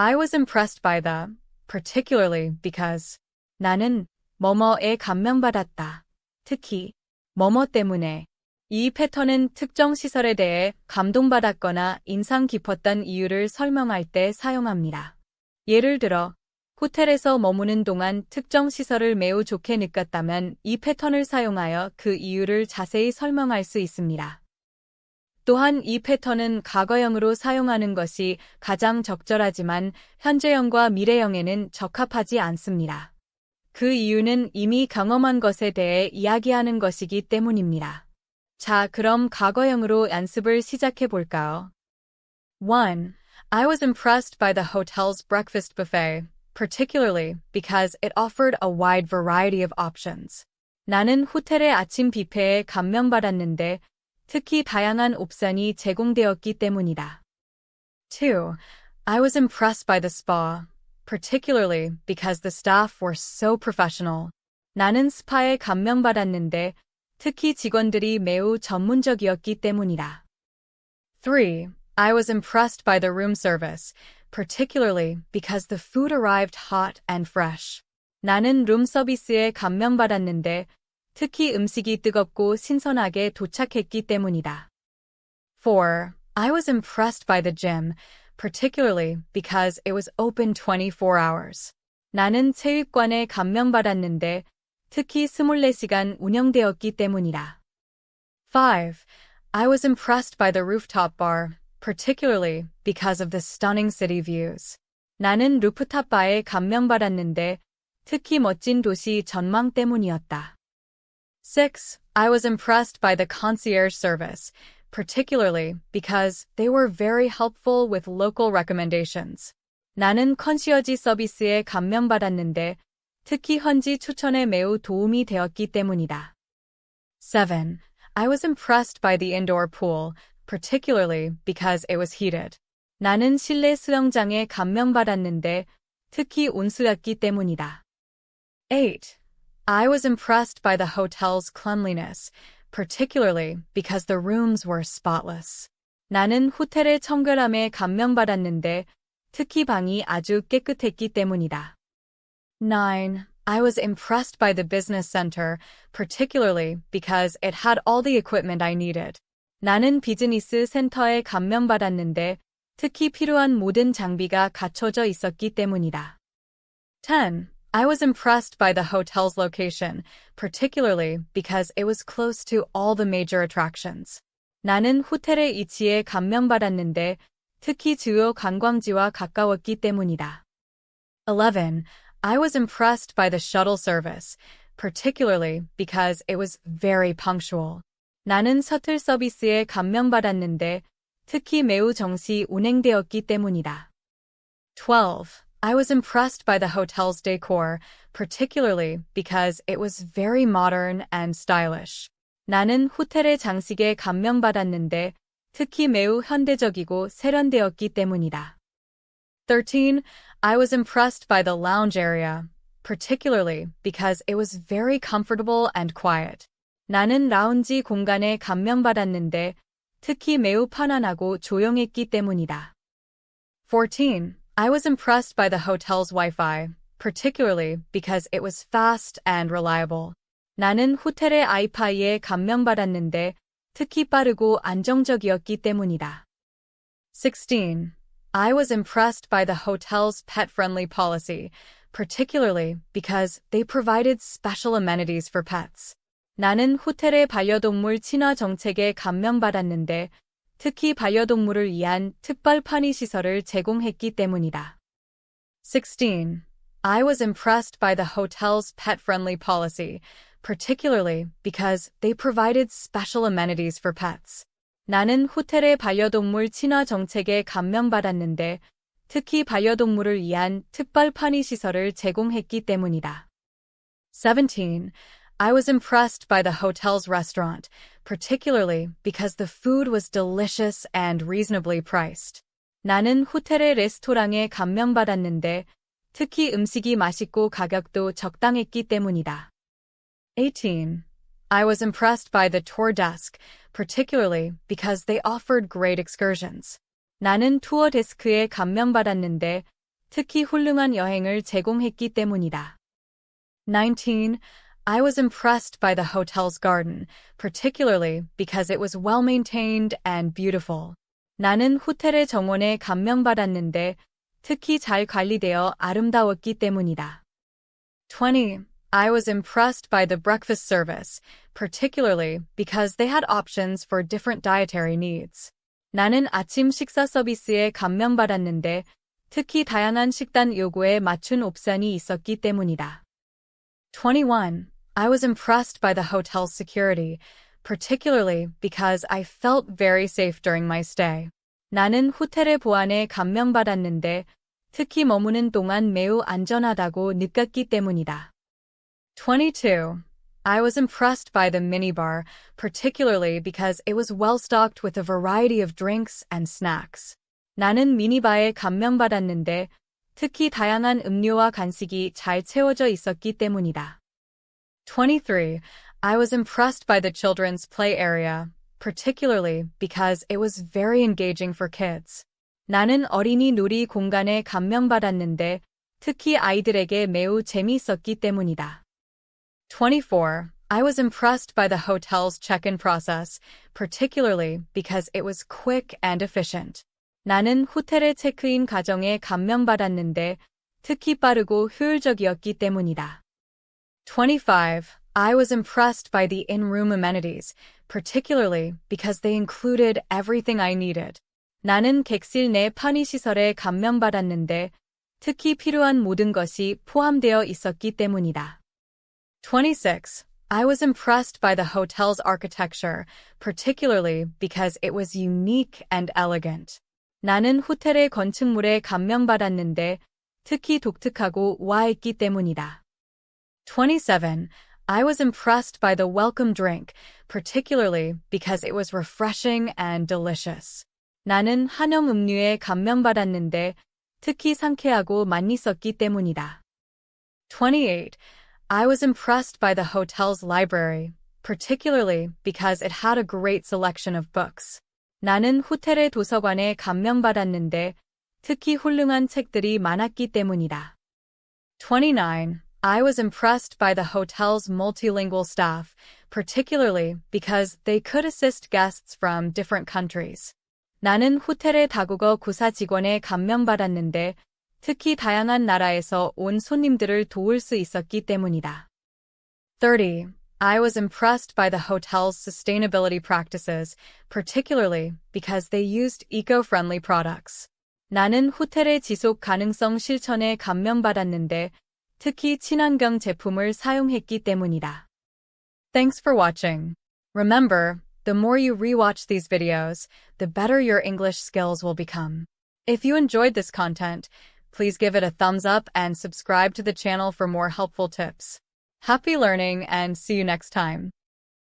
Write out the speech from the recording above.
I was impressed by the, particularly because. 나는 뭐뭐에 감명받았다. 특히 뭐뭐 때문에. 이 패턴은 특정 시설에 대해 감동받았거나 인상 깊었던 이유를 설명할 때 사용합니다. 예를 들어, 호텔에서 머무는 동안 특정 시설을 매우 좋게 느꼈다면 이 패턴을 사용하여 그 이유를 자세히 설명할 수 있습니다. 또한 이 패턴은 과거형으로 사용하는 것이 가장 적절하지만 현재형과 미래형에는 적합하지 않습니다. 그 이유는 이미 경험한 것에 대해 이야기하는 것이기 때문입니다. 자, 그럼 과거형으로 연습을 시작해 볼까요? 1. I was impressed by the hotel's breakfast buffet, particularly because it offered a wide variety of options. 나는 호텔의 아침 뷔페에 감명받았는데 특히 다양한 옵션이 제공되었기 때문이다. 2. I was impressed by the spa, particularly because the staff were so professional. 나는 스파에 감명받았는데 특히 직원들이 매우 전문적이었기 때문이다. 3. I was impressed by the room service, particularly because the food arrived hot and fresh. 나는 룸 서비스에 감명받았는데 특히 음식이 뜨겁고 신선하게 도착했기 때문이다. 4. I was impressed by the gym, particularly because it was open 24 hours. 나는 체육관에 감명받았는데 특히 24시간 운영되었기 때문이다. 5. I was impressed by the rooftop bar, particularly because of the stunning city views. 나는 루프탑 바에 감명받았는데 특히 멋진 도시 전망 때문이었다. 6. I was impressed by the concierge service, particularly because they were very helpful with local recommendations. 나는 컨시어지 서비스에 감명받았는데 특히 현지 추천에 매우 도움이 되었기 때문이다. 7. I was impressed by the indoor pool, particularly because it was heated. 나는 실내 수영장에 감명받았는데 특히 온수였기 때문이다. 8. I was impressed by the hotel's cleanliness, particularly because the rooms were spotless. 나는 호텔의 청결함에 감명받았는데 특히 방이 아주 깨끗했기 때문이다. 9. I was impressed by the business center, particularly because it had all the equipment I needed. 나는 비즈니스 센터에 감명받았는데 특히 필요한 모든 장비가 갖춰져 있었기 때문이다. 10. I was impressed by the hotel's location, particularly because it was close to all the major attractions. 나는 호텔의 위치에 감명받았는데 특히 주요 관광지와 가까웠기 때문이다. 11. I was impressed by the shuttle service, particularly because it was very punctual. 나는 셔틀 서비스에 감명받았는데 특히 매우 정시 운행되었기 때문이다. 12. I was impressed by the hotel's decor, particularly because it was very modern and stylish. 나는 호텔의 장식에 감명받았는데 특히 매우 현대적이고 세련되었기 때문이다. 13. I was impressed by the lounge area, particularly because it was very comfortable and quiet. 나는 라운지 공간에 감명받았는데 특히 매우 편안하고 조용했기 때문이다. 14. I was impressed by the hotel's Wi-Fi, particularly because it was fast and reliable. 나는 호텔의 와이파이에 감명받았는데 특히 빠르고 안정적이었기 때문이다. 16. I was impressed by the hotel's pet-friendly policy, particularly because they provided special amenities for pets. 나는 호텔의 반려동물 친화 정책에 감명받았는데 특히 반려동물을 위한 특별 편의시설을 제공했기 때문이다. 16. I was impressed by the hotel's pet-friendly policy, particularly because they provided special amenities for pets. 나는 호텔의 반려동물 친화 정책에 감명받았는데 특히 반려동물을 위한 특별 편의시설을 제공했기 때문이다. 17. I was impressed by the hotel's restaurant, particularly because the food was delicious and reasonably priced. 나는 호텔의 레스토랑에 감명받았는데 특히 음식이 맛있고 가격도 적당했기 때문이다. 18. I was impressed by the tour desk, particularly because they offered great excursions. 나는 투어 데스크에 감명받았는데 특히 훌륭한 여행을 제공했기 때문이다. 19. I was impressed by the hotel's garden, particularly because it was well-maintained and beautiful. 나는 호텔의 정원에 감명받았는데 특히 잘 관리되어 아름다웠기 때문이다. 20. I was impressed by the breakfast service, particularly because they had options for different dietary needs. 나는 아침 식사 서비스에 감명받았는데 특히 다양한 식단 요구에 맞춘 옵션이 있었기 때문이다. 21. I was impressed by the hotel's security, particularly because I felt very safe during my stay. 나는 호텔의 보안에 감명받았는데 특히 머무는 동안 매우 안전하다고 느꼈기 때문이다. 22. I was impressed by the minibar, particularly because it was well-stocked with a variety of drinks and snacks. 나는 미니바에 감명받았는데 특히 다양한 음료와 간식이 잘 채워져 있었기 때문이다. 23. I was impressed by the children's play area, particularly because it was very engaging for kids. 나는 어린이 놀이 공간에 감명받았는데 특히 아이들에게 매우 재미있었기 때문이다. 24. I was impressed by the hotel's check-in process, particularly because it was quick and efficient. 나는 호텔의 체크인 과정에 감명받았는데 특히 빠르고 효율적이었기 때문이다. 25. I was impressed by the in-room amenities, particularly because they included everything I needed. 나는 객실 내 편의시설에 감명받았는데 특히 필요한 모든 것이 포함되어 있었기 때문이다. 26. I was impressed by the hotel's architecture, particularly because it was unique and elegant. 나는 호텔의 건축물에 감명받았는데 특히 독특하고 우아했기 때문이다. 27. I was impressed by the welcome drink, particularly because it was refreshing and delicious. 나는 한영 음료에 감명받았는데 특히 상쾌하고 맛있었기 때문이다. 28. I was impressed by the hotel's library, particularly because it had a great selection of books. 나는 호텔의 도서관에 감명받았는데 특히 훌륭한 책들이 많았기 때문이다. 29. I was impressed by the hotel's multilingual staff, particularly because they could assist guests from different countries. 나는 호텔의 다국어 구사 직원에 감명받았는데 특히 다양한 나라에서 온 손님들을 도울 수 있었기 때문이다. 30. I was impressed by the hotel's sustainability practices, particularly because they used eco-friendly products. 나는 호텔의 지속 가능성 실천에 감명받았는데 특히 친환경 제품을 사용했기 때문이다. Thanks for watching. Remember, the more you rewatch these videos, the better your English skills will become. If you enjoyed this content, please give it a thumbs up and subscribe to the channel for more helpful tips. Happy learning and see you next time.